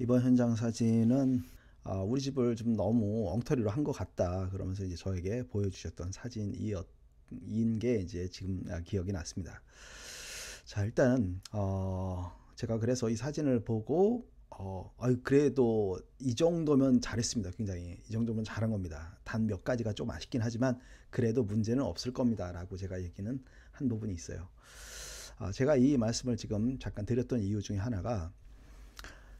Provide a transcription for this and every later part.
이번 현장 사진은 우리 집을 좀 너무 엉터리로 한 것 같다 그러면서 이제 저에게 보여주셨던 사진인 게 이제 지금 기억이 났습니다. 자, 일단 제가 그래서 이 사진을 보고 그래도 이 정도면 잘했습니다. 굉장히 이 정도면 잘한 겁니다. 단 몇 가지가 좀 아쉽긴 하지만 그래도 문제는 없을 겁니다 라고 제가 얘기는 한 부분이 있어요. 제가 이 말씀을 지금 잠깐 드렸던 이유 중에 하나가,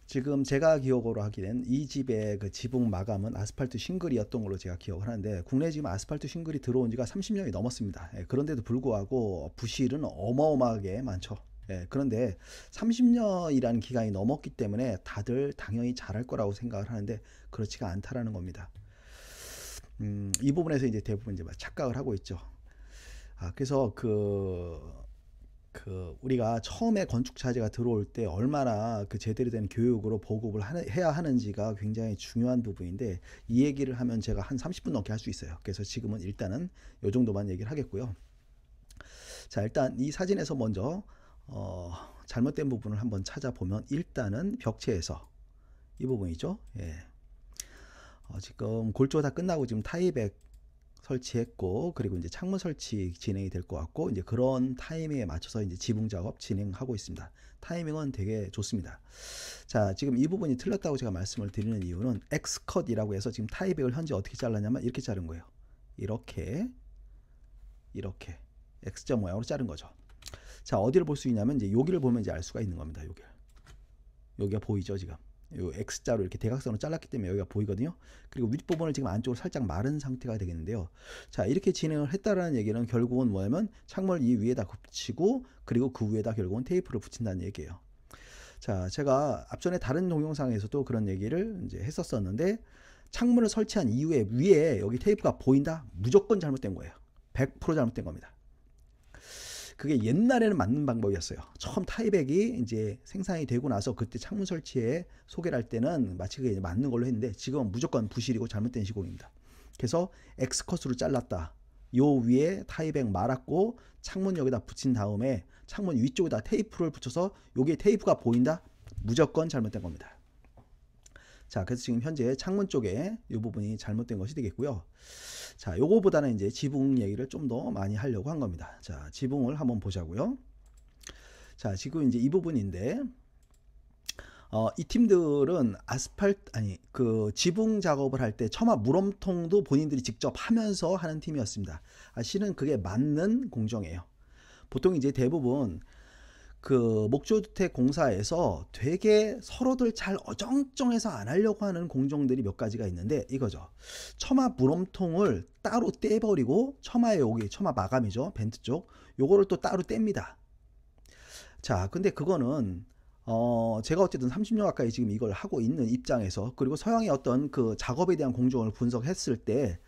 지금 제가 기억으로 하기엔 이 집의 그 지붕 마감은 아스팔트 싱글이었던 걸로 제가 기억을 하는데, 국내에 지금 아스팔트 싱글이 들어온 지가 30년이 넘었습니다. 그런데도 불구하고 부실은 어마어마하게 많죠. 그런데 30년이라는 기간이 넘었기 때문에 다들 당연히 잘할 거라고 생각을 하는데 그렇지가 않다라는 겁니다. 이 부분에서 이제 대부분 이제 착각을 하고 있죠. 그래서 우리가 처음에 건축 자재가 들어올 때 얼마나 그 제대로 된 교육으로 보급을 해야 하는지가 굉장히 중요한 부분인데, 이 얘기를 하면 제가 한 30분 넘게 할 수 있어요. 그래서 지금은 일단은 요 정도만 얘기를 하겠고요. 자, 일단 이 사진에서 먼저 잘못된 부분을 한번 찾아보면, 일단은 벽체에서 이 부분이죠. 지금 골조 다 끝나고 지금 타이백 설치했고, 그리고 이제 창문 설치 진행이 될 것 같고, 이제 그런 타이밍에 맞춰서 이제 지붕 작업 진행하고 있습니다. 타이밍은 되게 좋습니다. 자, 지금 이 부분이 틀렸다고 제가 말씀을 드리는 이유는, X컷이라고 해서 지금 타이백을 현재 어떻게 잘랐냐면 이렇게 자른 거예요. 이렇게 X자 모양으로 자른 거죠. 자, 어디를 볼 수 있냐면 이제 여기를 보면 이제 알 수가 있는 겁니다. 여기가 보이죠, 지금. 요 X자로 이렇게 대각선으로 잘랐기 때문에 여기가 보이거든요. 그리고 윗부분을 지금 안쪽으로 살짝 마른 상태가 되겠는데요. 자, 이렇게 진행을 했다라는 얘기는 결국은 뭐냐면 창문을 이 위에다 붙이고, 그리고 그 위에다 결국은 테이프를 붙인다는 얘기예요. 자, 제가 앞전에 다른 동영상에서도 그런 얘기를 이제 했었었는데, 창문을 설치한 이후에 위에 여기 테이프가 보인다? 무조건 잘못된 거예요. 100% 잘못된 겁니다. 그게 옛날에는 맞는 방법이었어요. 처음 타이백이 이제 생산이 되고 나서 그때 창문 설치에 소개를 할 때는 마치 그게 맞는 걸로 했는데, 지금은 무조건 부실이고 잘못된 시공입니다. 그래서 X컷으로 잘랐다. 요 위에 타이백 말았고 창문 여기다 붙인 다음에 창문 위쪽에다 테이프를 붙여서 여기에 테이프가 보인다? 무조건 잘못된 겁니다. 자, 그래서 지금 현재 창문 쪽에 이 부분이 잘못된 것이 되겠고요. 자, 요거보다는 이제 지붕 얘기를 좀 더 많이 하려고 한 겁니다. 자, 지붕을 한번 보자고요. 자, 지금 이제 이 부분인데, 이 팀들은 그 지붕 작업을 할 때 처마 물엄통도 본인들이 직접 하면서 하는 팀이었습니다. 실은 그게 맞는 공정이에요. 보통 이제 대부분 그 목조주택 공사에서 되게 서로들 잘 어정쩡해서 안 하려고 하는 공정들이 몇 가지가 있는데, 이거죠. 처마 물엄통을 따로 떼버리고, 처마에 여기 처마 마감이죠, 벤트 쪽, 요거를 또 따로 뗍니다. 자, 근데 그거는 제가 어쨌든 30년 가까이 지금 이걸 하고 있는 입장에서, 그리고 서양의 어떤 그 작업에 대한 공정을 분석했을 때,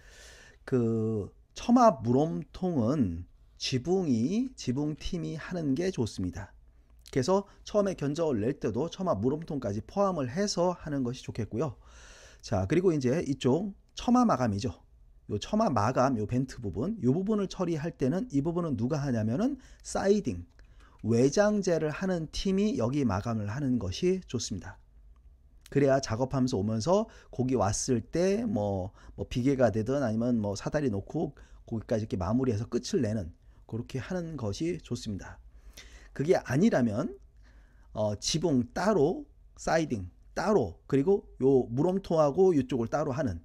그 처마 물엄통은 지붕팀이 하는 게 좋습니다. 그래서 처음에 견적을 낼 때도 처마 물음통까지 포함을 해서 하는 것이 좋겠고요. 자, 그리고 이제 이쪽 처마 마감이죠. 요 처마 마감, 요 벤트 부분, 요 부분을 처리할 때는 이 부분은 누가 하냐면은 사이딩, 외장재를 하는 팀이 여기 마감을 하는 것이 좋습니다. 그래야 작업하면서 오면서 거기 왔을 때 뭐 비계가 되든 아니면 뭐 사다리 놓고 거기까지 이렇게 마무리해서 끝을 내는, 그렇게 하는 것이 좋습니다. 그게 아니라면 지붕 따로, 사이딩 따로, 그리고 요 물음통하고 이쪽을 따로 하는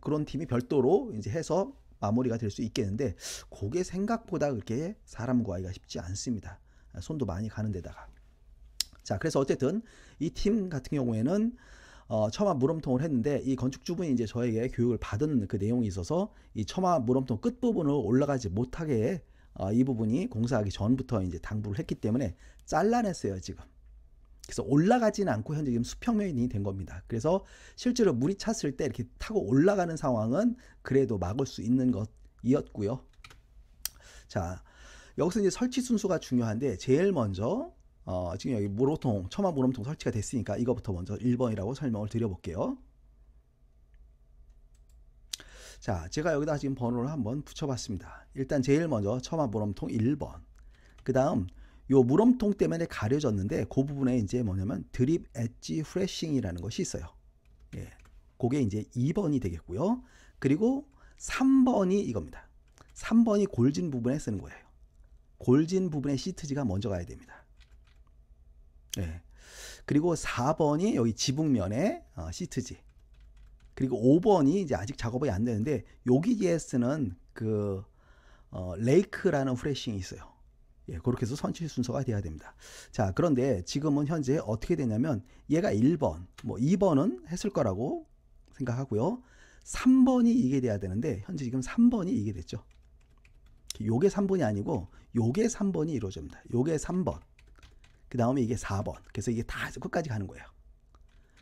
그런 팀이 별도로 이제 해서 마무리가 될 수 있겠는데, 그게 생각보다 그렇게 사람 구하기가 쉽지 않습니다. 손도 많이 가는 데다가. 자, 그래서 어쨌든 이 팀 같은 경우에는 처마 물음통을 했는데, 이 건축주분이 이제 저에게 교육을 받은 그 내용이 있어서 이 처마 물음통 끝부분을 올라가지 못하게 이 부분이 공사하기 전부터 이제 당부를 했기 때문에 잘라냈어요, 지금. 그래서 올라가지는 않고 현재 지금 수평면이 된 겁니다. 그래서 실제로 물이 찼을 때 이렇게 타고 올라가는 상황은 그래도 막을 수 있는 것이었고요. 자, 여기서 이제 설치 순서가 중요한데, 제일 먼저 지금 여기 처마 물음통 설치가 됐으니까 이거부터 먼저 1번이라고 설명을 드려볼게요. 자, 제가 여기다 지금 번호를 한번 붙여봤습니다. 일단 제일 먼저 처마 물음통 1번, 그 다음 요 물음통 때문에 가려졌는데 그 부분에 이제 뭐냐면 드립 엣지 프레싱이라는 것이 있어요. 예. 그게 이제 2번이 되겠고요. 그리고 3번이 이겁니다. 3번이 골진 부분에 쓰는 거예요. 골진 부분에 시트지가 먼저 가야 됩니다. 예. 그리고 4번이 여기 지붕면에 시트지. 그리고 5번이 이제 아직 작업이 안 되는데 여기에 쓰는 그 레이크라는 프레싱이 있어요. 예, 그렇게 해서 선취 순서가 돼야 됩니다. 자, 그런데 지금은 현재 어떻게 되냐면 얘가 1번, 뭐 2번은 했을 거라고 생각하고요. 3번이 이게 돼야 되는데 현재 지금 3번이 이게 됐죠. 요게 3번이 아니고 요게 3번이 이루어집니다. 요게 3번. 그 다음에 이게 4번. 그래서 이게 다 끝까지 가는 거예요.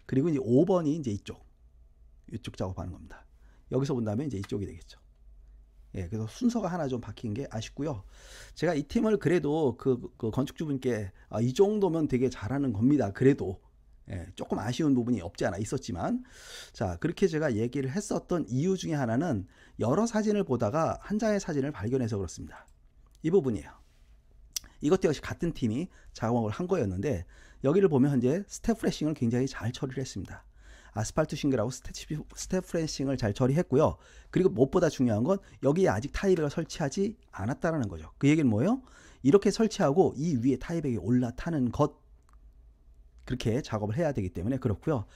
그리고 이제 5번이 이제 이쪽 작업하는 겁니다. 여기서 본다면 이제 이쪽이 되겠죠. 예, 그래서 순서가 하나 좀 바뀐 게 아쉽고요. 제가 이 팀을 그래도 그 건축주분께 이 정도면 되게 잘하는 겁니다. 그래도 예, 조금 아쉬운 부분이 없지 않아 있었지만, 자, 그렇게 제가 얘기를 했었던 이유 중에 하나는 여러 사진을 보다가 한 장의 사진을 발견해서 그렇습니다. 이 부분이에요. 이것도 역시 같은 팀이 작업을 한 거였는데 여기를 보면 현재 스텝 프레싱을 굉장히 잘 처리를 했습니다. 아스팔트 싱글하고 스텝 프레싱을 잘 처리했고요. 그리고 무엇보다 중요한 건 여기에 아직 타이백을 설치하지 않았다는 거죠. 그 얘기는 뭐예요? 이렇게 설치하고 이 위에 타이백이 올라타는 것, 그렇게 작업을 해야 되기 때문에 그렇고요.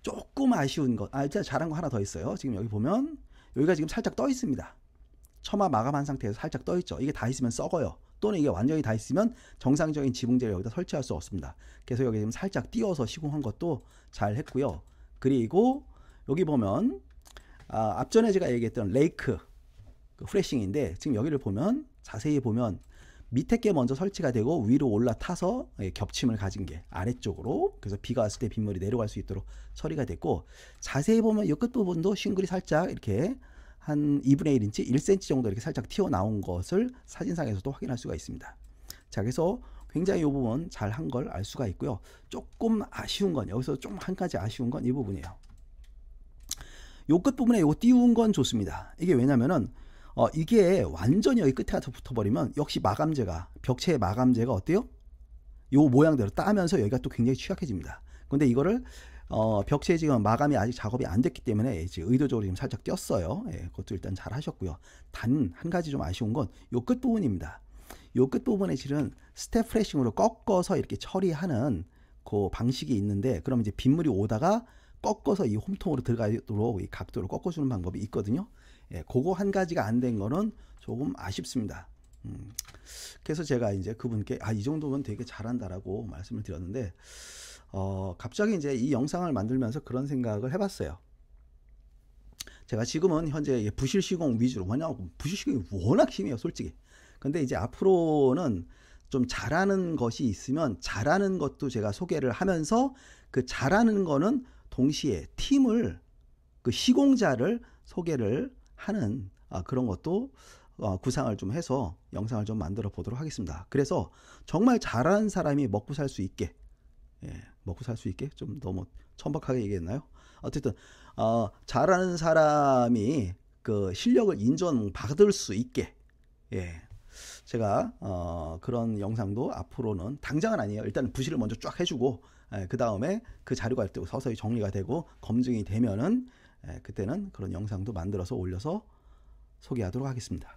조금 아쉬운 것, 진짜 잘한 거 하나 더 있어요. 지금 여기 보면 여기가 지금 살짝 떠 있습니다. 처마 마감한 상태에서 살짝 떠 있죠. 이게 다 있으면 썩어요. 또는 이게 완전히 다 있으면 정상적인 지붕재를 여기다 설치할 수 없습니다. 그래서 여기 지금 살짝 띄워서 시공한 것도 잘 했고요. 그리고 여기 보면 앞전에 제가 얘기했던 레이크 그 프레싱인데 지금 여기를 보면 자세히 보면 밑에 게 먼저 설치가 되고 위로 올라타서 겹침을 가진 게 아래쪽으로, 그래서 비가 왔을 때 빗물이 내려갈 수 있도록 처리가 됐고, 자세히 보면 이 끝부분도 싱글이 살짝 이렇게 한 2분의 1인치 1cm 정도 이렇게 살짝 튀어나온 것을 사진상에서도 확인할 수가 있습니다. 자, 그래서 굉장히 이 부분 잘 한 걸 알 수가 있고요. 조금 아쉬운 건, 여기서 좀 한 가지 아쉬운 건 이 부분이에요. 요 끝부분에 요 띄운 건 좋습니다. 이게 왜냐면은 이게 완전히 여기 끝에 가서 붙어버리면 역시 마감재가, 벽체의 마감재가 어때요? 요 모양대로 따면서 여기가 또 굉장히 취약해집니다. 근데 이거를 벽체에 지금 마감이 아직 작업이 안 됐기 때문에 지금 의도적으로 지금 살짝 띄었어요. 예, 그것도 일단 잘 하셨고요. 단 한 가지 좀 아쉬운 건 요 끝부분입니다. 요 끝부분에 실은 스텝 프레싱으로 꺾어서 이렇게 처리하는 그 방식이 있는데, 그러면 이제 빗물이 오다가 꺾어서 이 홈통으로 들어가도록 이 각도를 꺾어주는 방법이 있거든요. 예, 그거 한 가지가 안 된 거는 조금 아쉽습니다. 그래서 제가 이제 그분께 이 정도면 되게 잘한다라고 말씀을 드렸는데, 갑자기 이제 이 영상을 만들면서 그런 생각을 해봤어요. 제가 지금은 현재 부실 시공 위주로, 왜냐하면 부실 시공이 워낙 심해요, 솔직히. 근데 이제 앞으로는 좀 잘하는 것이 있으면 잘하는 것도 제가 소개를 하면서 그 잘하는 거는 동시에 팀을, 그 시공자를 소개를 하는 그런 것도 구상을 좀 해서 영상을 좀 만들어 보도록 하겠습니다. 그래서 정말 잘하는 사람이 먹고 살 수 있게, 먹고 살 수 있게 좀 너무 천박하게 얘기했나요? 어쨌든 잘하는 사람이 그 실력을 인정받을 수 있게, 제가 그런 영상도 앞으로는, 당장은 아니에요. 일단 부실을 먼저 쫙 해주고 그 다음에 그 자료가 또 서서히 정리가 되고 검증이 되면은 그때는 그런 영상도 만들어서 올려서 소개하도록 하겠습니다.